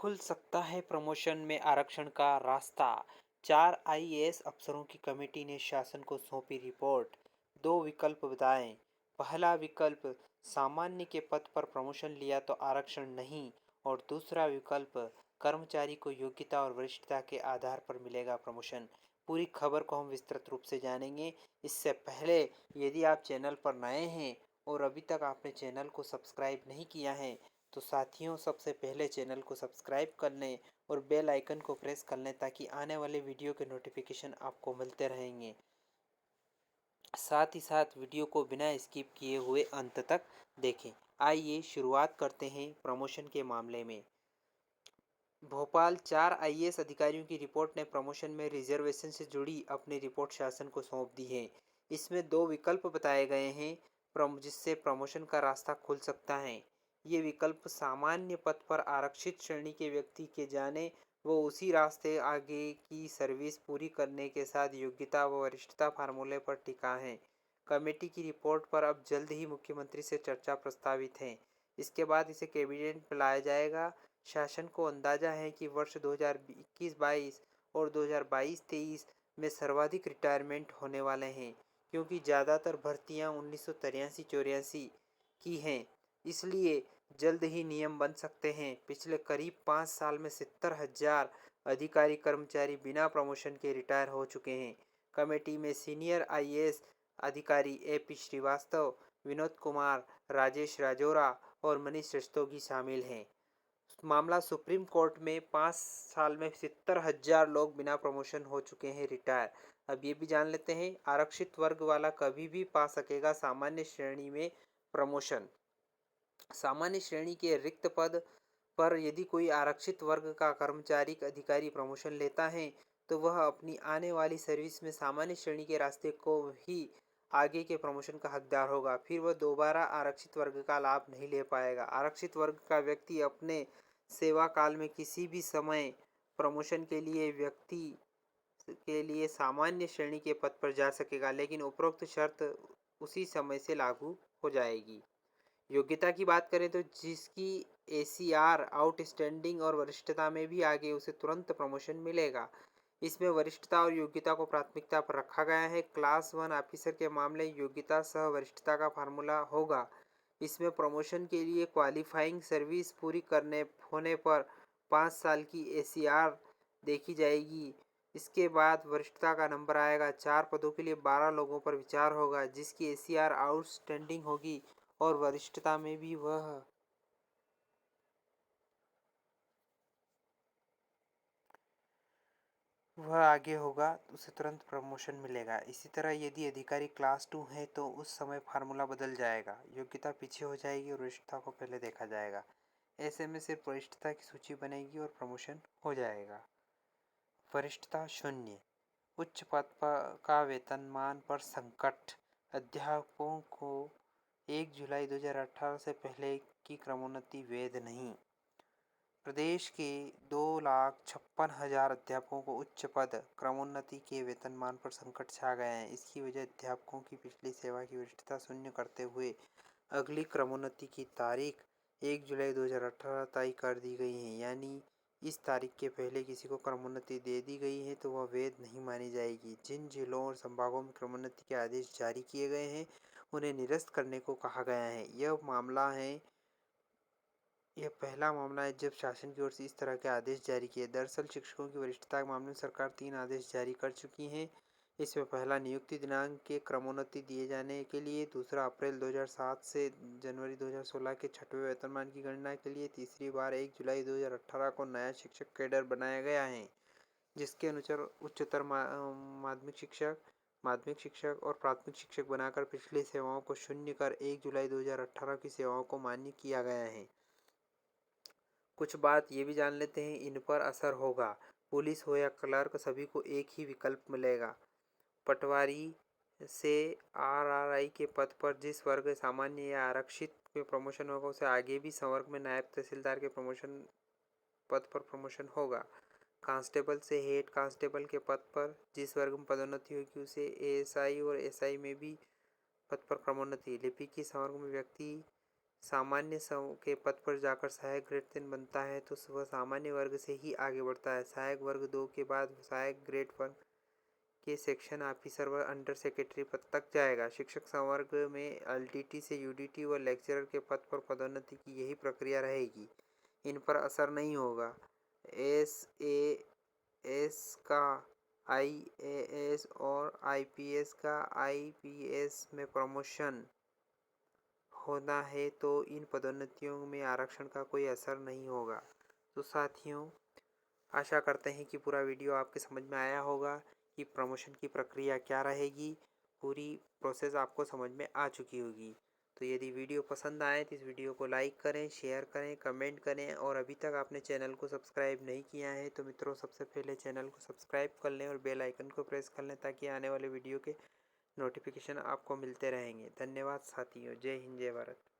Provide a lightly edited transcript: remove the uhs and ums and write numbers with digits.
खुल सकता है प्रमोशन में आरक्षण का रास्ता। 4 आईएएस अफसरों की कमेटी ने शासन को सौंपी रिपोर्ट। 2 विकल्प बताएं। पहला विकल्प, सामान्य के पद पर प्रमोशन लिया तो आरक्षण नहीं। और दूसरा विकल्प, कर्मचारी को योग्यता और वरिष्ठता के आधार पर मिलेगा प्रमोशन। पूरी खबर को हम विस्तृत रूप से जानेंगे। इससे पहले यदि आप चैनल पर नए हैं और अभी तक आपने चैनल को सब्सक्राइब नहीं किया है तो साथियों, सबसे पहले चैनल को सब्सक्राइब कर लें और बेल आइकन को प्रेस कर लें ताकि आने वाले वीडियो के नोटिफिकेशन आपको मिलते रहेंगे। साथ ही साथ वीडियो को बिना स्किप किए हुए अंत तक देखें। आइए शुरुआत करते हैं प्रमोशन के मामले में। भोपाल 4 आईएएस अधिकारियों की रिपोर्ट ने प्रमोशन में रिजर्वेशन से जुड़ी अपनी रिपोर्ट शासन को सौंप दी है। इसमें 2 विकल्प बताए गए हैं जिससे प्रमोशन का रास्ता खुल सकता है। ये विकल्प सामान्य पद पर आरक्षित श्रेणी के व्यक्ति के जाने वो उसी रास्ते आगे की सर्विस पूरी करने के साथ योग्यता व वरिष्ठता फार्मूले पर टिका है। कमेटी की रिपोर्ट पर अब जल्द ही मुख्यमंत्री से चर्चा प्रस्तावित है। इसके बाद इसे कैबिनेट में लाया जाएगा। शासन को अंदाजा है कि वर्ष 2021-22 और 2022-23 में सर्वाधिक रिटायरमेंट होने वाले हैं, क्योंकि ज़्यादातर भर्तियां 1983-84 की हैं। इसलिए जल्द ही नियम बन सकते हैं। पिछले करीब 5 साल में 70,000 अधिकारी कर्मचारी बिना प्रमोशन के रिटायर हो चुके हैं। कमेटी में सीनियर आईएएस अधिकारी एपी श्रीवास्तव, विनोद कुमार, राजेश राजौरा और मनीष रस्तोगी शामिल हैं। मामला सुप्रीम कोर्ट में 5 साल में 70,000 लोग बिना प्रमोशन हो चुके हैं रिटायर। अब ये भी जान लेते हैं, आरक्षित वर्ग वाला कभी भी पा सकेगा सामान्य श्रेणी में प्रमोशन। सामान्य श्रेणी के रिक्त पद पर यदि कोई आरक्षित वर्ग का कर्मचारी अधिकारी प्रमोशन लेता है तो वह अपनी आने वाली सर्विस में सामान्य श्रेणी के रास्ते को ही आगे के प्रमोशन का हकदार होगा। फिर वह दोबारा आरक्षित वर्ग का लाभ नहीं ले पाएगा। आरक्षित वर्ग का व्यक्ति अपने सेवा काल में किसी भी समय प्रमोशन के लिए सामान्य श्रेणी के पद पर जा सकेगा, लेकिन उपरोक्त शर्त उसी समय से लागू हो जाएगी। योग्यता की बात करें तो जिसकी एसीआर आउटस्टैंडिंग और वरिष्ठता में भी आगे उसे तुरंत प्रमोशन मिलेगा। इसमें वरिष्ठता और योग्यता को प्राथमिकता पर रखा गया है। क्लास 1 ऑफिसर के मामले योग्यता सह वरिष्ठता का फार्मूला होगा। इसमें प्रमोशन के लिए क्वालिफाइंग सर्विस पूरी करने होने पर 5 साल की एसीआर देखी जाएगी। इसके बाद वरिष्ठता का नंबर आएगा। 4 पदों के लिए 12 लोगों पर विचार होगा जिसकी एसीआर आउटस्टैंडिंग होगी और वरिष्ठता में भी वह आगे होगा तो उसे तुरंत प्रमोशन मिलेगा। इसी तरह यदि अधिकारी क्लास 2 है तो उस समय फार्मूला बदल जाएगा, योग्यता पीछे हो जाएगी और वरिष्ठता को पहले देखा जाएगा। ऐसे में सिर्फ वरिष्ठता की सूची बनेगी और प्रमोशन हो जाएगा। वरिष्ठता शून्य, उच्च पद का वेतनमान पर संकट। अध्यापकों को 1 जुलाई 2018 से पहले की क्रमोन्नति वैध नहीं। प्रदेश के 2,56,000 अध्यापकों को उच्च पद क्रमोन्नति के वेतनमान पर संकट छा गया है। इसकी वजह अध्यापकों की पिछली सेवा की वरिष्ठता शून्य करते हुए अगली क्रमोन्नति की तारीख 1 जुलाई 2018 तय कर दी गई है। यानी इस तारीख के पहले किसी को क्रमोन्नति दे दी गई है तो वह वैध नहीं मानी जाएगी। जिन जिलों और संभागों में क्रमोन्नति के आदेश जारी किए गए हैं उन्हें निरस्त करने को कहा गया है। यह पहला मामला है जब शासन की ओर से इस तरह के आदेश जारी किए। दरअसल शिक्षकों की वरिष्ठता के मामले में सरकार 3 आदेश जारी कर चुकी है। इसमें पहला नियुक्ति दिनांक के क्रमोन्नति दिए जाने के लिए, दूसरा अप्रैल 2007 से जनवरी 2016 के 6वें वेतनमान की गणना के लिए, तीसरी बार 1 जुलाई 2018 को नया शिक्षक कैडर बनाया गया है जिसके अनुसार उच्चतर माध्यमिक शिक्षक और प्राथमिक शिक्षक बनाकर पिछली सेवाओं को शून्य कर 1 जुलाई 2018 की सेवाओं को मान्य किया गया है। कुछ बात ये भी जान लेते हैं इन पर असर होगा। पुलिस हो या क्लर्क, सभी को एक ही विकल्प मिलेगा। पटवारी से आरआरआई के पद पर जिस वर्ग सामान्य या आरक्षित में प्रमोशन होगा उसे आगे भी संवर्ग में नायब तहसीलदार के पद पर प्रमोशन होगा। कांस्टेबल से हेड कांस्टेबल के पद पर जिस वर्ग में पदोन्नति होगी उसे एएसआई और एसआई में भी पद पर क्रमोन्नति। लिपिक की संवर्ग में व्यक्ति सामान्य के पद पर जाकर सहायक ग्रेड 3 बनता है तो वह सामान्य वर्ग से ही आगे बढ़ता है। सहायक वर्ग 2 के बाद सहायक ग्रेड 1 के सेक्शन ऑफिसर व अंडर सेक्रेटरी पद तक जाएगा। शिक्षक संवर्ग में एलडीटी से यूडीटी व लेक्चरर के पद पर पदोन्नति की यही प्रक्रिया रहेगी। इन पर असर नहीं होगा। एसएएस का आईएएस और आईपीएस का आईपीएस में प्रमोशन होना है तो इन पदोन्नतियों में आरक्षण का कोई असर नहीं होगा। तो साथियों, आशा करते हैं कि पूरा वीडियो आपके समझ में आया होगा कि प्रमोशन की प्रक्रिया क्या रहेगी। पूरी प्रोसेस आपको समझ में आ चुकी होगी। तो यदि वीडियो पसंद आए तो इस वीडियो को लाइक करें, शेयर करें, कमेंट करें और अभी तक आपने चैनल को सब्सक्राइब नहीं किया है तो मित्रों सबसे पहले चैनल को सब्सक्राइब कर लें और बेल आइकन को प्रेस कर लें ताकि आने वाले वीडियो के नोटिफिकेशन आपको मिलते रहेंगे। धन्यवाद साथियों। जय हिंद, जय भारत।